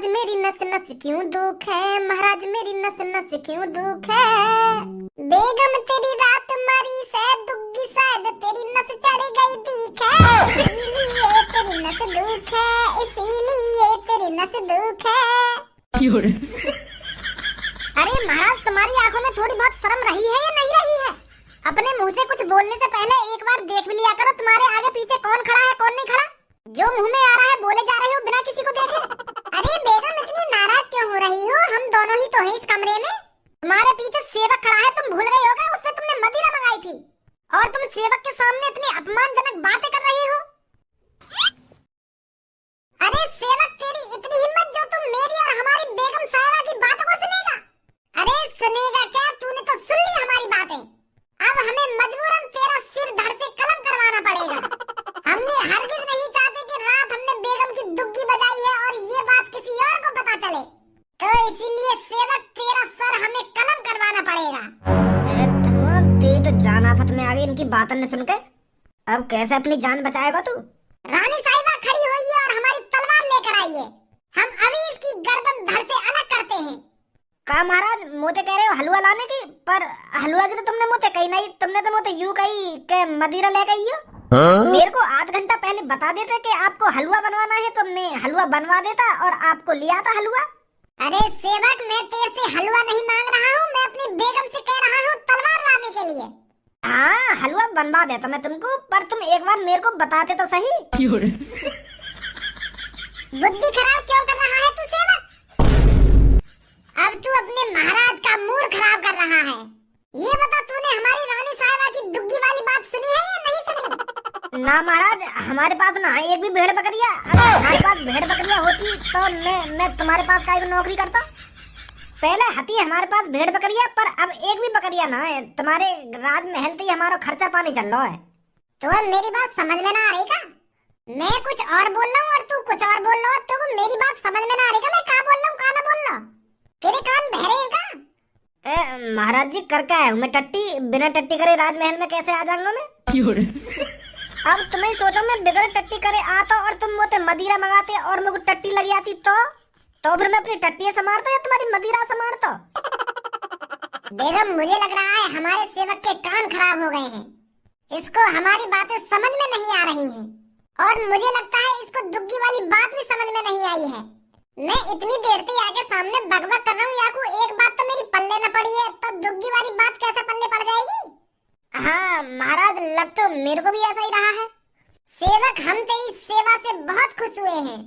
महाराज मेरी नस नस क्यों दुख है, महाराज मेरी नस नस क्यों दुख है। बेगम तेरी रात मारी से दुग्गी शायद तेरी नस चढ़ गई दीख है, इसीलिए तेरी नस दुख है, इसीलिए तेरी नस दुख है। अरे महाराज तुम्हारी आंखों में थोड़ी बहुत शर्म रही है या नहीं रही है? अपने मुंह से कुछ बोलने से पहले एक बार देख भी लिया करो तुम्हारे आगे पीछे कौन खड़ा है कौन नहीं खड़ा। जो मुंह में आ रहा है बोले जा रहे हो बिना किसी को देखे। अरे बेगम इतनी नाराज क्यों हो रही हो, हम दोनों ही तो हैं इस कमरे में। तुम्हारे पीछे सेवक खड़ा है, तुम भूल गई होगा उसमें तुमने मदिरा मंगाई थी और तुम सेवक के सामने इतनी अपमानजनक बातें कर रही हो। अरे सेवक तेरी इतनी हिम्मत जो तुम मेरी और हमारी बेगम साहिबा की बातों को सुनेगा। अरे सुनेगा क्या, तूने तो सुन ली हमारी बातें, अब हमें मजबूरन तेरा सिर धड़ से कलम करवाना पड़ेगा। हम ये हरगिज नहीं चाहते कि रात हमने बेगम की दुग्गी बजाई है और ये बात किसी और को पता चले, तो इसीलिए सेवक तेरा सर हमें कलम करवाना पड़ेगा। तेरी तो जान आफत में आ गई इनकी बातों ने सुन के। अब कैसे अपनी जान बचाएगा तू? रानी साहिबा खड़ी हुई है और हमारी तलवार लेकर आई है, हम अभी इसकी गर्दन धड़ से अलग करते हैं। का महाराज मोते कह रहे हो हलवा लाने की, पर हलवा की तो तुमने मोते कही नहीं, तुमने तो मोते यूं कही के मदिरा ले गई हो। मेरे को आध घंटा पहले बता देते कि आपको हलवा बनवाना है तो मैं हलवा बनवा देता और आपको लिया था हलवा। अरे सेवक मैं तेरे से हलवा नहीं मांग रहा हूँ, मैं अपनी बेगम से कह रहा हूँ तलवार लाने के लिए। हाँ हलवा बनवा देता मैं तुमको, पर तुम एक बार मेरे को बताते तो सही। बुद्धि खराब क्यों कर रहा है तू सेवक? अब तू अपने महाराज का मूड खराब कर रहा है। ये बता तूने हमारी रानी साहिबा की दुग्गी वाली बात सुनी है या नहीं सुनी? ना महाराज हमारे पास ना है एक भी भेड़ बकरिया, अगर हमारे पास भेड़ बकरिया होती तो मैं तुम्हारे पास काहे नौकरी करता। पहले हती हमारे पास भेड़ बकरिया, पर अब एक भी बकरिया ना है। तुम्हारे राजमहल से ही हमारा खर्चा पानी चल रहा है। तो अब मेरी बात समझ में ना आ रही का? मैं कुछ और बोल रहा हूँ और तू कुछ और बोल रहा हो, तो मेरी बात समझ में ना आ रही का? मैं क्या बोल रहा हूँ क्या ना बोल रहा हूँ? तेरे कान बहरे हैं का? महाराज जी कर क्या है मैं टट्टी, बिना टट्टी करे राजमहल में कैसे आ जाऊंगा मैं? अब तुम्हें सोचो मैं बिगड़ टट्टी करे आता और तुम मुझे मदिरा मंगाते और मुझे टट्टी लगी आती तो फिर मैं अपनी टट्टी संभालता या तुम्हारी मदिरा संभालता? बेगम मुझे लग रहा है हमारे सेवक के कान खराब हो गए हैं, इसको हमारी बातें समझ में नहीं आ रही हैं और मुझे लगता है इसको दुग्गी वाली बात भी समझ में नहीं आई है। मैं इतनी देर से आगे सामने बकबक कर रहा हूँ, याकू एक बात तो मेरी पल्ले न पड़ी है, तो दुग्गी वाली बात कैसे पल्ले पड़ जाएगी? हाँ महाराज लग तो मेरे को भी ऐसा ही रहा है। सेवक हम तेरी सेवा से बहुत खुश हुए हैं।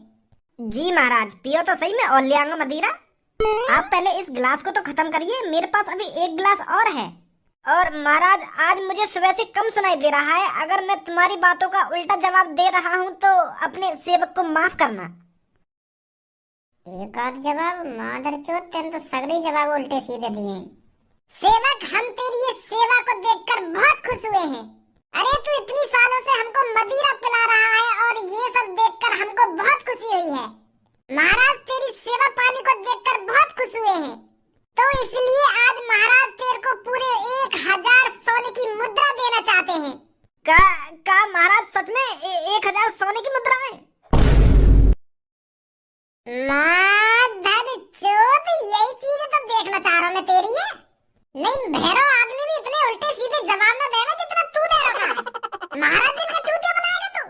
जी महाराज पियो तो सही, मैं और ले आऊंगा मदिरा। आप पहले इस गिलास को तो खत्म करिए, मेरे पास अभी एक गिलास और है। और महाराज आज मुझे सुबह से कम सुनाई दे रहा है, अगर मैं तुम्हारी बातों का उल्टा जवाब दे रहा हूँ तो अपने सेवक को माफ करना। एक और जवाब मादरचोद, तेन तो सगले जवाब उल्टे सीधे दिए हैं। सेवक हम तेरी ये सेवा को देखकर बहुत खुश हुए हैं। अरे तू इतनी सालों से हमको मदिरा पिला रहा है और ये सब देखकर हमको बहुत खुशी हुई है। महाराज तेरी सेवा पानी को देखकर बहुत खुश हुए हैं, तो इसलिए आज महाराज तेरे को पूरे 1000 सोने की मुद्रा देना चाहते हैं। का महाराज सच में 1000 सोने की मुद्रा है? मादरचोद यही चीजें तो देखना चाह रहा मैं तेरी है। नहीं भैरव आदमी भी इतने उल्टे सीधे जवाब न देना जितना तू दे रहा है। महाराज दिन का चूतिया बनाएगा तू?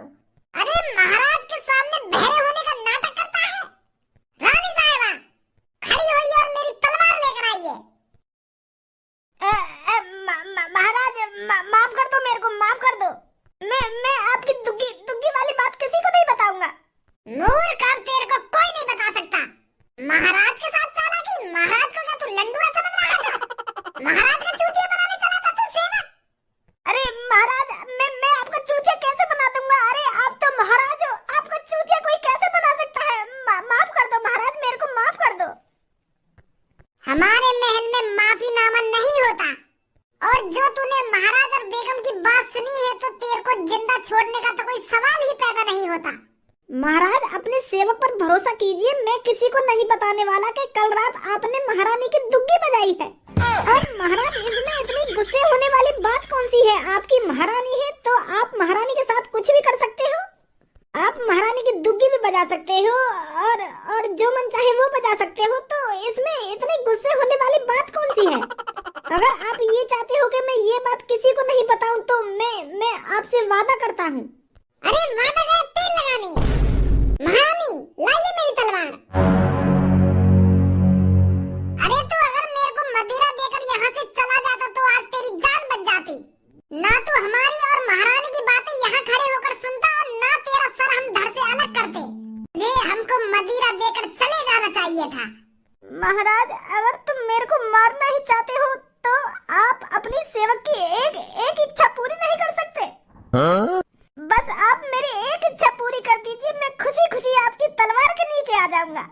अरे महाराज के सामने बहरे होने का नाटक करता है। रानी साहिबा खड़ी हुई और मेरी तलवार लेकर आई है। महाराज माफ कर दो मेरे को, माफ कर दो। मैं आपकी दुग्गी वाली बात किसी को नहीं बताऊंगा। मूर्ख अब तेरे को कोई नहीं बता सकता। महाराज के साथ चालाकी, महाराज को क्या तू लंडूरा समझ रहा था? महाराज का चूतिया बनाने चला था तू सेवक? अरे महाराज मैं आपका चूतिया कैसे बना दूंगा? अरे आप तो महाराज हो, आपका चूतिया कोई कैसे बना सकता है? माफ कर दो महाराज, मेरे को माफ कर दो। हमारे महल में माफीनामा नहीं होता और जो तूने महाराज और बेगम की बात सुनी है तो तेरे को जिंदा छोड़ने का तो कोई सवाल ही पैदा नहीं होता। महाराज अपने सेवक पर भरोसा कीजिए, मैं किसी को नहीं बताने वाला कि कल रात आपने महारानी की दुग्गी बजाई है। और महाराज इसमें इतनी गुस्से होने वाली बात कौन सी है? आपकी महारानी है तो आप महारानी के साथ कुछ भी कर सकते हो। आप महारानी की दुग्गी भी बजा सकते हो और जो मन चाहे वो बजा सकते हो, तो इसमें इतने गुस्से होने वाली बात कौन सी है? अगर आप ये चाहते हो कि मैं ये बात किसी को नहीं बताऊं, तो मैं आपसे वादा करता हूँ। अरे वादा कर, तेल लगाने। महारानी लाइए मेरी तलवार। अरे तू अगर मेरे को मदिरा देकर यहाँ से चला जाता तो आज तेरी जान बच जाती। ना तू हमारी और महारानी की बातें यहाँ खड़े होकर सुनता और ना तेरा सर हम धड़ से अलग करते। ये हमको मदिरा देकर चले जाना चाहिए था। महाराज, अगर तुम मेरे को मारना ही चाहते हो तो आप अपनी सेवक की एक इच्छा पूरी नहीं कर सकते? हाँ? बस आप मेरी एक इच्छा पूरी कर दीजिए, मैं खुशी खुशी आपकी तलवार के नीचे आ जाऊंगा।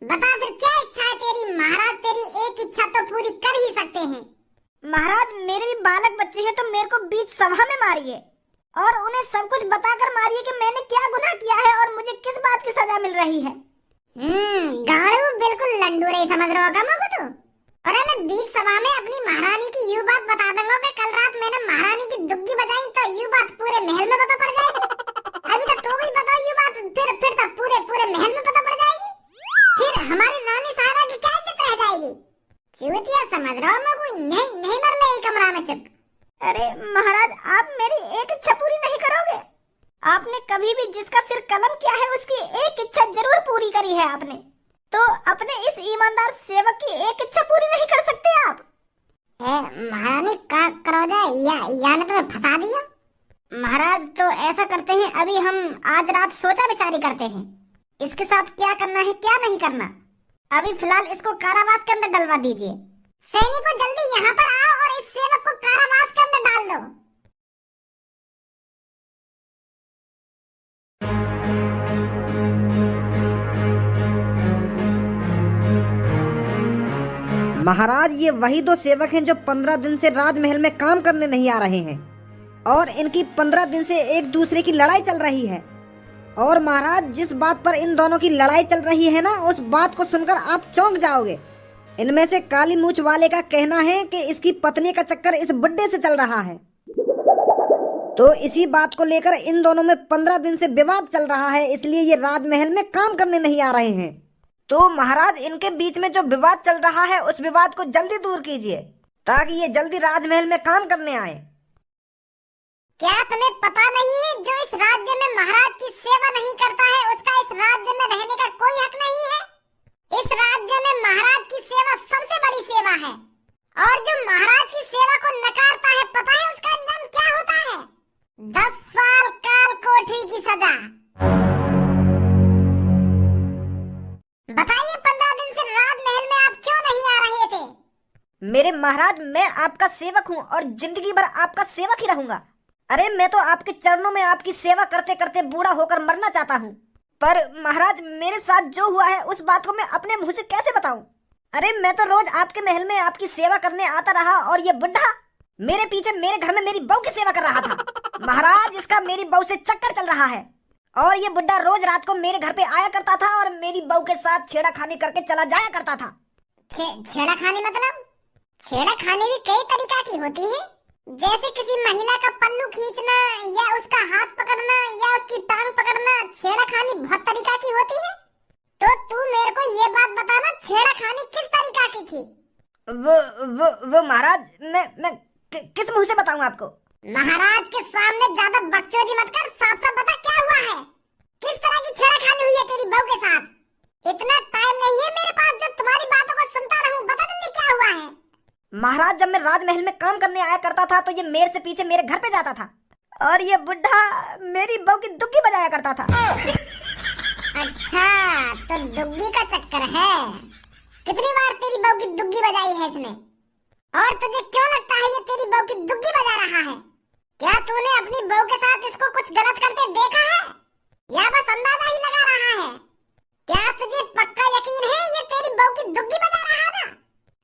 बता फिर क्या इच्छा है तेरी? महाराज तेरी एक इच्छा तो पूरी कर ही सकते हैं। महाराज, मेरे भी बालक बच्चे हैं, तो मेरे को बीच सभा में मारिए और उन्हें सब कुछ बताकर मारिए कि मैंने क्या गुनाह किया है और मुझे किस बात की सजा मिल रही है। गाड़ू बिल्कुल लंडूरे समझ रहा होगा मुझे तो। अरे मैं बीच सभा में अपनी महारानी की यूं बात बता दूंगा कि कल रात मैंने महारानी की दुग्गी बजाई तो यूं बात पूरे महल में पता पड़ जाएगी। अभी तक तो भी बताओ यूं बात, फिर तो पूरे महल में पता पड़ जाएगी। फिर हमारी रानी साहबा की क्या इज्जत रह जाएगी? चूतिया समझ रहा हूँ मैं, कोई नहीं मर ले कमरा में चुप। अरे महाराज, आप मेरी एक इच्छा पूरी नहीं करोगे? आपने कभी भी जिसका सिर कलम किया है उसकी एक इच्छा जरूर पूरी करी है आपने, तो अपने इस ईमानदार सेवक की एक इच्छा पूरी नहीं कर सकते आप? महारानी का करो या ने तुम्हें फंसा दिया। महाराज, तो ऐसा करते हैं, अभी हम आज रात सोचा विचारी करते हैं इसके साथ क्या करना है क्या नहीं करना। अभी फिलहाल इसको कारावास के अंदर डलवा दीजिए। सैनिकों जल्दी यहाँ पर आओ और इस सेवक को कारावास के अंदर डाल दो। महाराज, ये वही दो सेवक हैं जो 15 दिन से राजमहल में काम करने नहीं आ रहे हैं और इनकी 15 दिन से एक दूसरे की लड़ाई चल रही है। और महाराज, जिस बात पर इन दोनों की लड़ाई चल रही है ना, उस बात को सुनकर आप चौंक जाओगे। इनमें से काली मूंछ वाले का कहना है कि इसकी पत्नी का चक्कर इस बुड्ढे से चल रहा है, तो इसी बात को लेकर इन दोनों में 15 दिन से विवाद चल रहा है, इसलिए ये राजमहल में काम करने नहीं आ रहे हैं। तो महाराज, इनके बीच में जो विवाद चल रहा है उस विवाद को जल्दी दूर कीजिए ताकि ये जल्दी राजमहल में काम करने आए। क्या तुम्हें पता नहीं है, जो इस राज्य में महाराज की सेवा नहीं करता है उसका इस राज्य में रहने का कोई हक नहीं है? इस राज्य में महाराज की सेवा सबसे बड़ी सेवा है और जो महाराज की सेवा को नकारता है, पता है उसका अंजाम क्या होता है? 10 साल काल कोठरी की सजा। बताइए 15 दिन से राजमहल में आप क्यों नहीं आ रहे थे? मेरे महाराज, मैं आपका सेवक हूँ और जिंदगी भर आपका सेवक ही रहूंगा। अरे मैं तो आपके चरणों में आपकी सेवा करते करते बूढ़ा होकर मरना चाहता हूँ, पर महाराज मेरे साथ जो हुआ है उस बात को मैं अपने मुंह से कैसे बताऊं? अरे मैं तो रोज आपके महल में आपकी सेवा करने आता रहा और ये बुढ़ा मेरे पीछे मेरे घर में मेरी बहू की सेवा कर रहा था। महाराज, इसका मेरी बहू से चक्कर चल रहा है और ये बुढ़ा रोज रात को मेरे घर पे आया करता था और मेरी बहू के साथ छेड़ाखानी करके चला जाया करता था। छेड़ाखानी मतलब? छेड़ाखानी भी कई तरीका की होती है, जैसे किसी महिला का पल्लू खींचना या उसका हाथ पकड़ना या उसकी टांग पकड़ना। छेड़ाखानी बहुत तरीका की होती है। तो तू मेरे को ये बात बताना, छेड़ाखानी किस तरीका की थी? वो महाराज, मैं किस मुंह से बताऊं आपको? महाराज के सामने ज्यादा बकचोदी मत कर, साफ साफ बता क्या हुआ है? किस तरह की छेड़ाखानी हुई है तेरी बहू के साथ? इतना टाइम नहीं है मेरे पास जो तुम्हारी बातों को सुनता रहूं। बता जल्दी क्या हुआ है? महाराज, जब मैं राजमहल में काम करने आया करता था तो ये मेरे से पीछे मेरे घर पे जाता था और ये बुढ़ा मेरी बहू की दुग्गी बजाया करता था। अच्छा, तो दुग्गी का चक्कर है। कितनी बार तेरी बहू की दुग्गी बजाई है इसने? और तुझे क्यों लगता है ये तेरी बहू की दुग्गी बजा रहा है? क्या तूने अपनी बहू के साथ इसको कुछ गलत करते देखा है या बस अंदाजा ही लगा रहा है? क्या तुझे पक्का यकीन है ये तेरी बहू की दुग्गी बजा रहा था?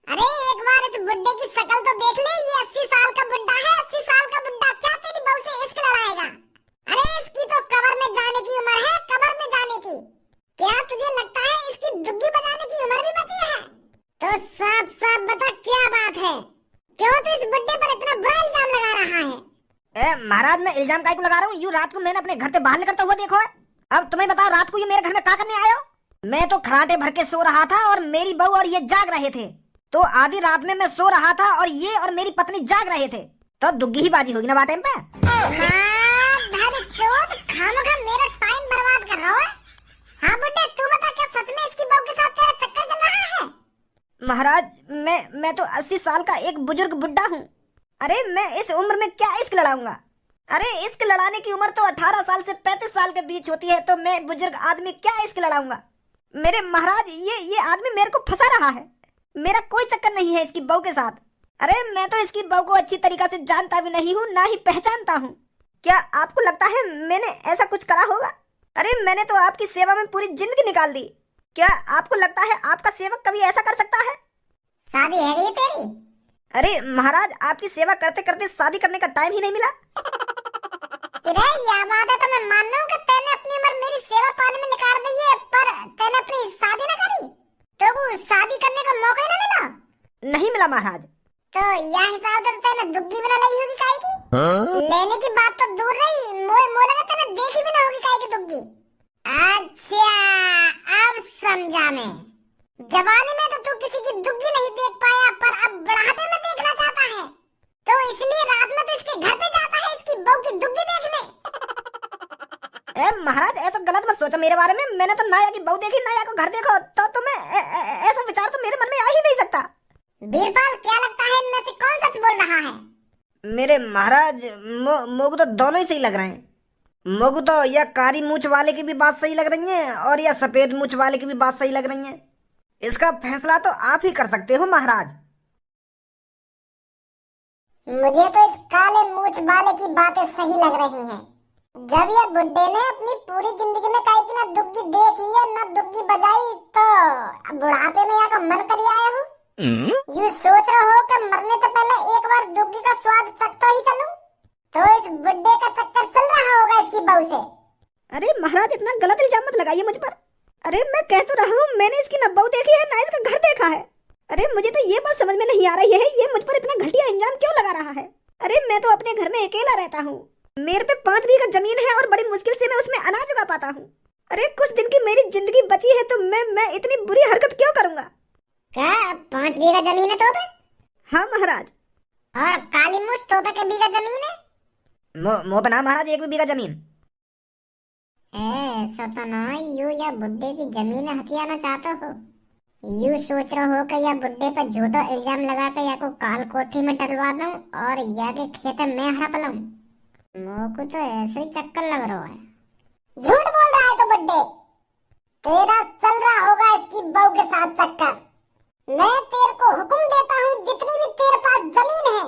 अरे एक बार इस बुड्ढे की शक्ल तो देख ले, ये 80 साल का बुड्ढा है। 80 साल का बुड्ढा क्या तेरी बहू से इश्क लड़ाएगा? अरे इसकी तो कब्र में जाने की उम्र है, कब्र में जाने की। क्या तुझे लगता है इसकी दुग्गी बजाने की उम्र भी बची है? तो साफ साफ बता क्या बात है? क्यों तू इस बुड्ढे पर इतना बुरा इल्जाम लगा रहा है? महाराज, मैं इल्जाम काहे को लगा रहा हूँ? यूँ रात को मैंने अपने घर से बाहर निकलता हुआ देखो है अब तुम्हें बताओ, रात को ये मेरे घर में क्या करने आए हो? मैं तो खराटे भर के सो रहा था और मेरी बहू और ये जाग रहे थे। तो आधी रात में मैं सो रहा था और ये और मेरी पत्नी जाग रहे थे, तो दुग्गी ही बाजी होगी ना बात टाइम पे। खामखा मेरा टाइम बर्बाद कर रहा है। हाँ बुड्ढे, तू बता, क्या सच में इसकी बहू के साथ तेरा चक्कर चल रहा है? महाराज मैं तो 80 साल का एक बुजुर्ग बुड्ढा हूँ। अरे मैं इस उम्र में क्या इश्क लड़ाऊंगा? अरे इश्क लड़ाने की उम्र तो 18 साल से 35 साल के बीच होती है, तो मैं बुजुर्ग आदमी क्या इश्क लड़ाऊंगा? मेरे महाराज, ये आदमी मेरे को फंसा रहा है। मेरा कोई चक्कर नहीं है इसकी बहू के साथ। अरे मैं तो इसकी बहू को अच्छी तरीका से जानता भी नहीं हूँ, ना ही पहचानता हूँ। क्या आपको लगता है मैंने ऐसा कुछ करा होगा? अरे मैंने तो आपकी सेवा में पूरी जिंदगी निकाल दी। क्या आपको लगता है आपका सेवक कभी ऐसा कर सकता है? शादी है गई तेरी? अरे महाराज, आपकी सेवा करते करते शादी करने का टाइम ही नहीं मिला। अरे यह बात है तो मैं मान लूं कि तैने अपनी उम्र मेरी सेवा पाने में निकाल दी है, पर तैने अपनी शादी न करी, तो वो शादी करने का मौका ही न मिला? नहीं मिला महाराज। तो यह हिसाब तो तैने दुग्गी भी न लाई होगी काहे की? लेने की बात तो दूर रही, मोए लगा तैने देखी भी न होगी काहे की दुग्गी। अच्छा, अब समझा मैं। जवानी में तो तू किसी की दुग्गी नहीं देख पाया, पर अब बुढ़ापे में देखना चाहता है, तो इसलिए रात में तो इसके घर पे जाता है इसकी बहू की दुग्गी देखने। महाराज, ऐसा गलत मत सोचो मेरे बारे में। मैंने तो नाया की बहू देखी, नाया को घर देखो, तो तुम्हें ऐसा विचार तो मेरे मन में आ ही नहीं सकता। बीरबल, क्या लगता है इनमें से कौन सच बोल रहा है? मेरे महाराज, मोगू तो दोनों ही सही लग रहे हैं। मोगू तो या कारी मूछ वाले की भी बात सही लग रही है और या सफेद मूछ वाले की भी बात सही लग रही है। इसका फैसला तो आप ही कर सकते हो महाराज। मुझे तो इस काले मूछ वाले की बातें सही लग रही हैं। जब ये बुड्ढे ने अपनी पूरी जिंदगी में काहे की ना दुग्गी देखी है ना दुग्गी बजाई, तो बुढ़ापे में यहाँ का मन कर आया हूँ। यूँ सोच रहा हो कि मरने से पहले एक बार दुग्गी का स्वाद चखता ही चलूं, तो इस बुड्ढे का चक्कर चल रहा होगा इसकी बहू से। अरे महाराज, इतना गलत इल्जाम मत लगाइए मुझ पर। अरे मैं कह तो रहा हूँ, मैंने इसकी ना बहू देखी है ना इसका घर देखा है। अरे मुझे तो ये बात समझ में नहीं आ रही है, ये मुझ पर इतना घटिया इल्जाम क्यों लगा रहा है? अरे मैं तो अपने घर में अकेला रहता हूँ, मेरे पे 5 बीघा जमीन है और बड़ी मुश्किल से मैं उसमें अनाज उगा पाता हूँ। अरे कुछ दिन की मेरी जिंदगी बची है, तो मैं इतनी बुरी हरकत क्यों करूँगा? क्या 5 बीघा जमीन है तोबे? हाँ महाराज। और काली मूछ तोबे के बीघा जमीन है? मोपना महाराज, 1 बीघा जमीन। सपना, यू या बुड्ढे की जमीन हथियाना चाहते हो? यू सोच रहे हो कि या बुड्ढे पर झूठा इल्जाम लगा कर या को काल कोठी में डलवा दूं और या के खेत में हड़प लूं? मोको तो ऐसे ही चक्कर लग रहा है। झूठ बोल रहा है तो बुड्ढे, तेरा चल रहा होगा इसकी बहू के साथ चक्कर। मैं तेरे को हुक्म देता हूँ, जितनी भी तेरे पास जमीन है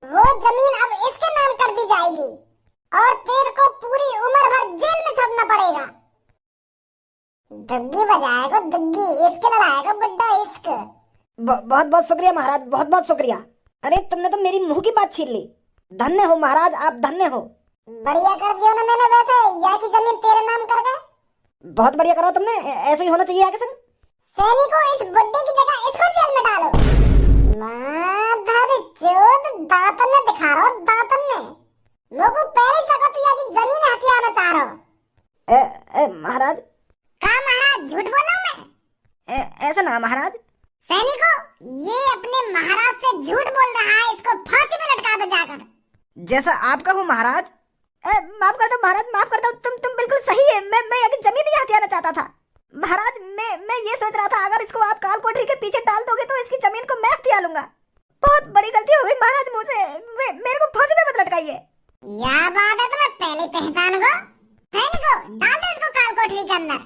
वो जमीन अब इसके नाम कर दी जाएगी और तेरे को पूरी उम्र भर जेल में चढ़ना पड़ेगा। दुग्गी बजाएगा, दुग्गी इसके लड़ाएगा बुड्ढा इश्क। बहुत बहुत शुक्रिया महाराज, बहुत बहुत शुक्रिया। अरे तुमने तो मेरी मुंह की बात छीन ली। धन्य हो महाराज, आप धन्य हो। बढ़िया कर दिया ना मैंने, वैसे यहाँ की जमीन तेरे नाम कर गए। बहुत बढ़िया करा तुमने, ऐसे ही होना चाहिए आगे से। सैनिकों, इस बुड्ढे की जगह इसको जेल में डालो। माधर चोद, दातन ने दिखा रहा हो, दातन ने लोगों पहले जगह तो यहाँ की जमीन हथियाना चाह रहा हो। महाराज। कहा महाराज, झूठ बोल रहा हूँ मैं? ऐसा ना महाराज। सैनिकों, ये अपने महाराज से झूठ बोल रहा है, इसको फांसी पे लटका दो जाकर। जैसा आप कहो महाराज। माफ कर दो महाराज, माफ कर दो। तुम बिल्कुल सही है। मैं आगे जमीन ही हथियाना चाहता था महाराज। मैं ये सोच रहा था, अगर इसको आप काल कोठरी के पीछे डाल दोगे तो इसकी जमीन को मैं हथिया लूंगा। बहुत बड़ी गलती हो गई महाराज मुझसे, मेरे को फांसी पे मत लटकाइए। यह बात है तो मैं पहले पहचान गो। सैनिकों, डाल दो इसको काल कोठरी के अंदर।